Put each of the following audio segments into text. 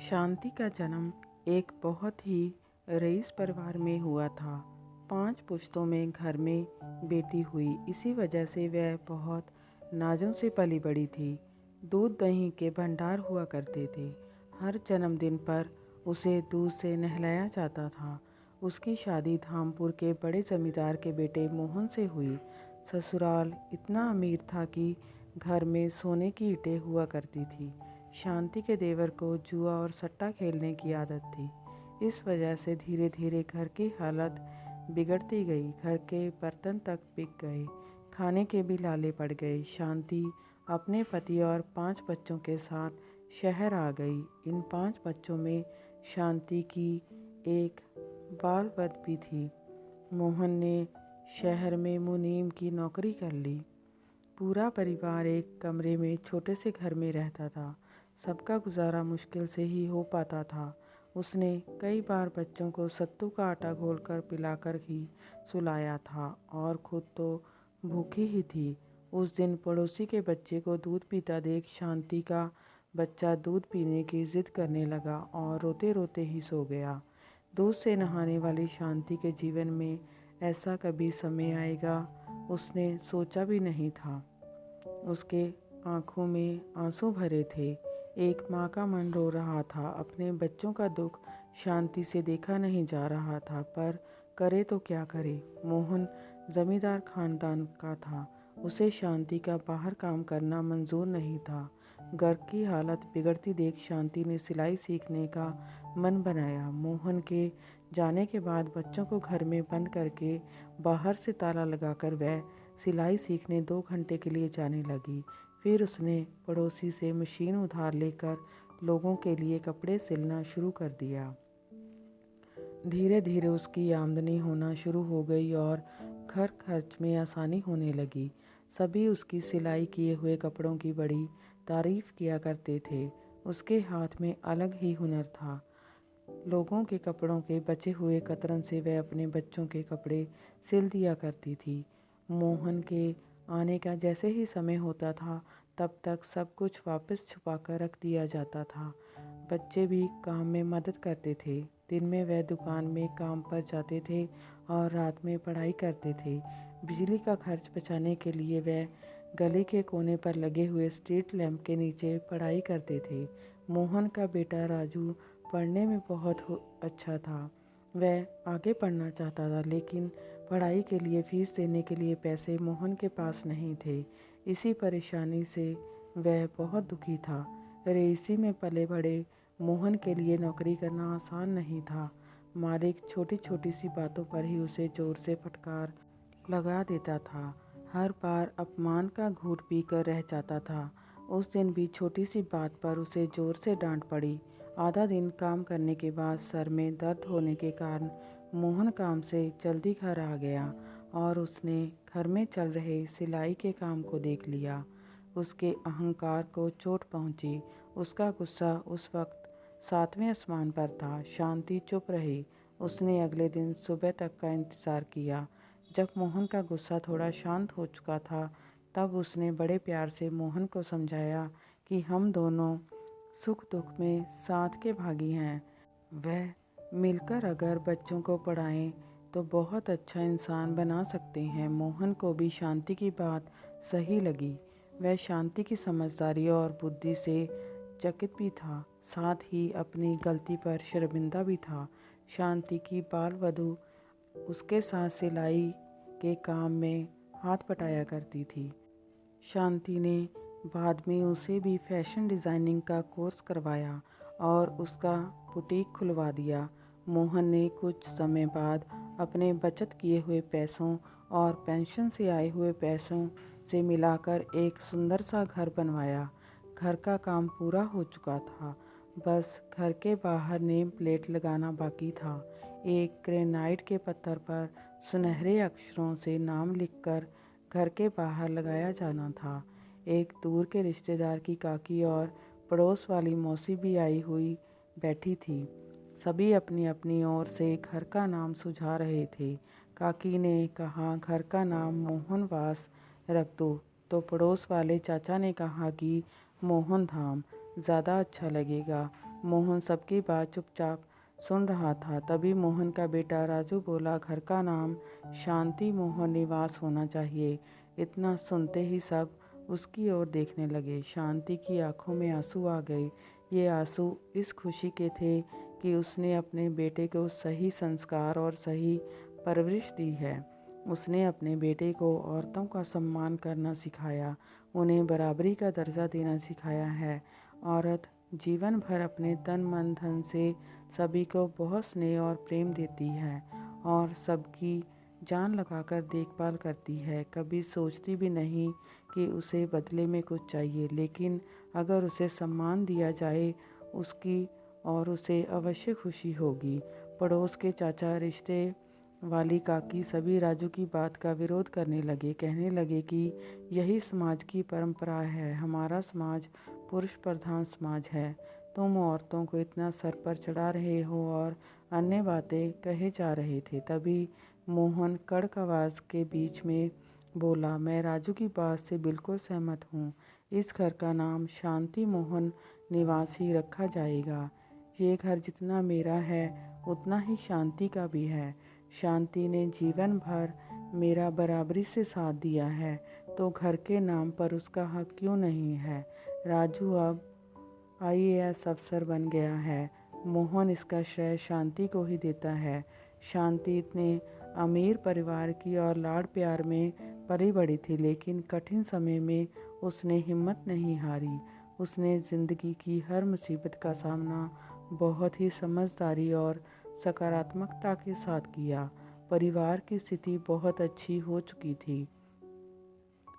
शांति का जन्म एक बहुत ही रईस परिवार में हुआ था। 5 पुश्तों में घर में बेटी हुई। इसी वजह से वह बहुत नाजों से पली बड़ी थी। दूध दही के भंडार हुआ करते थे। हर जन्मदिन पर उसे दूध से नहलाया जाता था। उसकी शादी धामपुर के बड़े जमींदार के बेटे मोहन से हुई। ससुराल इतना अमीर था कि घर में सोने की ईंटें हुआ करती थी। शांति के देवर को जुआ और सट्टा खेलने की आदत थी। इस वजह से धीरे धीरे घर की हालत बिगड़ती गई। घर के बर्तन तक बिक गए, खाने के भी लाले पड़ गए। शांति अपने पति और 5 बच्चों के साथ शहर आ गई। इन 5 बच्चों में शांति की एक बाल बद भी थी। मोहन ने शहर में मुनीम की नौकरी कर ली। पूरा परिवार एक कमरे में छोटे से घर में रहता था। सबका गुजारा मुश्किल से ही हो पाता था। उसने कई बार बच्चों को सत्तू का आटा घोलकर पिलाकर ही सुलाया था और खुद तो भूखी ही थी। उस दिन पड़ोसी के बच्चे को दूध पीता देख शांति का बच्चा दूध पीने की जिद करने लगा और रोते रोते ही सो गया। दूध से नहाने वाली शांति के जीवन में ऐसा कभी समय आएगा, उसने सोचा भी नहीं था। उसके आंखों में आंसू भरे थे। एक माँ का मन रो रहा था। अपने बच्चों का दुख शांति से देखा नहीं जा रहा था, पर करे तो क्या करे। मोहन जमींदार खानदान का था। उसे शांति का बाहर काम करना मंजूर नहीं था। घर की हालत बिगड़ती देख शांति ने सिलाई सीखने का मन बनाया। मोहन के जाने के बाद बच्चों को घर में बंद करके बाहर से ताला लगाकर वह सिलाई सीखने 2 घंटे के लिए जाने लगी। फिर उसने पड़ोसी से मशीन उधार लेकर लोगों के लिए कपड़े सिलना शुरू कर दिया। धीरे धीरे उसकी आमदनी होना शुरू हो गई और घर खर्च में आसानी होने लगी। सभी उसकी सिलाई किए हुए कपड़ों की बड़ी तारीफ किया करते थे। उसके हाथ में अलग ही हुनर था। लोगों के कपड़ों के बचे हुए कतरन से वह अपने बच्चों के कपड़े सिल दिया करती थी। मोहन के आने का जैसे ही समय होता था, तब तक सब कुछ वापस छुपा कर रख दिया जाता था। बच्चे भी काम में मदद करते थे। दिन में वह दुकान में काम पर जाते थे और रात में पढ़ाई करते थे। बिजली का खर्च बचाने के लिए वह गली के कोने पर लगे हुए स्ट्रीट लैंप के नीचे पढ़ाई करते थे। मोहन का बेटा राजू पढ़ने में बहुत अच्छा था। वह आगे पढ़ना चाहता था, लेकिन पढ़ाई के लिए फ़ीस देने के लिए पैसे मोहन के पास नहीं थे। इसी परेशानी से वह बहुत दुखी था। रईसी में पले बड़े मोहन के लिए नौकरी करना आसान नहीं था। मालिक छोटी छोटी सी बातों पर ही उसे ज़ोर से फटकार लगा देता था। हर बार अपमान का घूंट पीकर रह जाता था। उस दिन भी छोटी सी बात पर उसे ज़ोर से डांट पड़ी। आधा दिन काम करने के बाद सर में दर्द होने के कारण मोहन काम से जल्दी घर आ गया और उसने घर में चल रहे सिलाई के काम को देख लिया। उसके अहंकार को चोट पहुंची। उसका गुस्सा उस वक्त 7वें आसमान पर था। शांति चुप रही। उसने अगले दिन सुबह तक का इंतज़ार किया। जब मोहन का गुस्सा थोड़ा शांत हो चुका था, तब उसने बड़े प्यार से मोहन को समझाया कि हम दोनों सुख दुख में साथ के भागी हैं। वह मिलकर अगर बच्चों को पढ़ाएं तो बहुत अच्छा इंसान बना सकते हैं। मोहन को भी शांति की बात सही लगी। वह शांति की समझदारी और बुद्धि से चकित भी था, साथ ही अपनी गलती पर शर्मिंदा भी था। शांति की बाल वधू उसके साथ सिलाई के काम में हाथ बटाया करती थी। शांति ने बाद में उसे भी फैशन डिज़ाइनिंग का कोर्स करवाया और उसका बुटीक खुलवा दिया। मोहन ने कुछ समय बाद अपने बचत किए हुए पैसों और पेंशन से आए हुए पैसों से मिलाकर एक सुंदर सा घर बनवाया। घर का काम पूरा हो चुका था, बस घर के बाहर नेम प्लेट लगाना बाकी था। एक ग्रेनाइट के पत्थर पर सुनहरे अक्षरों से नाम लिखकर घर के बाहर लगाया जाना था। एक दूर के रिश्तेदार की काकी और पड़ोस वाली मौसी भी आई हुई बैठी थी। सभी अपनी अपनी ओर से घर का नाम सुझा रहे थे। काकी ने कहा, घर का नाम मोहनवास रख दो, तो पड़ोस वाले चाचा ने कहा कि मोहन धाम ज़्यादा अच्छा लगेगा। मोहन सबकी बात चुपचाप सुन रहा था। तभी मोहन का बेटा राजू बोला, घर का नाम शांति मोहन निवास होना चाहिए। इतना सुनते ही सब उसकी ओर देखने लगे। शांति की आंखों में आंसू आ गए। ये आंसू इस खुशी के थे कि उसने अपने बेटे को सही संस्कार और सही परवरिश दी है। उसने अपने बेटे को औरतों का सम्मान करना सिखाया, उन्हें बराबरी का दर्जा देना सिखाया है। औरत जीवन भर अपने तन मन धन से सभी को बहुत स्नेह और प्रेम देती है और सबकी जान लगाकर देखभाल करती है। कभी सोचती भी नहीं कि उसे बदले में कुछ चाहिए, लेकिन अगर उसे सम्मान दिया जाए उसकी और उसे अवश्य खुशी होगी। पड़ोस के चाचा, रिश्ते वाली काकी सभी राजू की बात का विरोध करने लगे। कहने लगे कि यही समाज की परंपरा है, हमारा समाज पुरुष प्रधान समाज है, तुम औरतों को इतना सर पर चढ़ा रहे हो और अन्य बातें कहे जा रहे थे। तभी मोहन कड़क आवाज़ के बीच में बोला, मैं राजू की बात से बिल्कुल सहमत हूँ। इस घर का नाम शांति मोहन निवास ही रखा जाएगा। ये घर जितना मेरा है उतना ही शांति का भी है। शांति ने जीवन भर मेरा बराबरी से साथ दिया है, तो घर के नाम पर उसका हक क्यों नहीं है। राजू अब IAS अफसर बन गया है। मोहन इसका श्रेय शांति को ही देता है। शांति इतने अमीर परिवार की और लाड़ प्यार में पली बड़ी थी, लेकिन कठिन समय में उसने हिम्मत नहीं हारी। उसने ज़िंदगी की हर मुसीबत का सामना बहुत ही समझदारी और सकारात्मकता के साथ किया। परिवार की स्थिति बहुत अच्छी हो चुकी थी।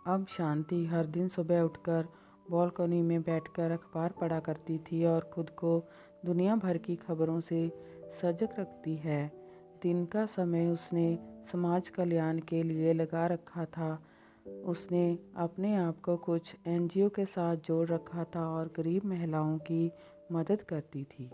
अब शांति हर दिन सुबह उठकर बालकनी में बैठकर अखबार पढ़ा करती थी और खुद को दुनिया भर की खबरों से सजग रखती है। दिन का समय उसने समाज कल्याण के लिए लगा रखा था। उसने अपने आप को कुछ NGO के साथ जोड़ रखा था और गरीब महिलाओं की मदद करती थी।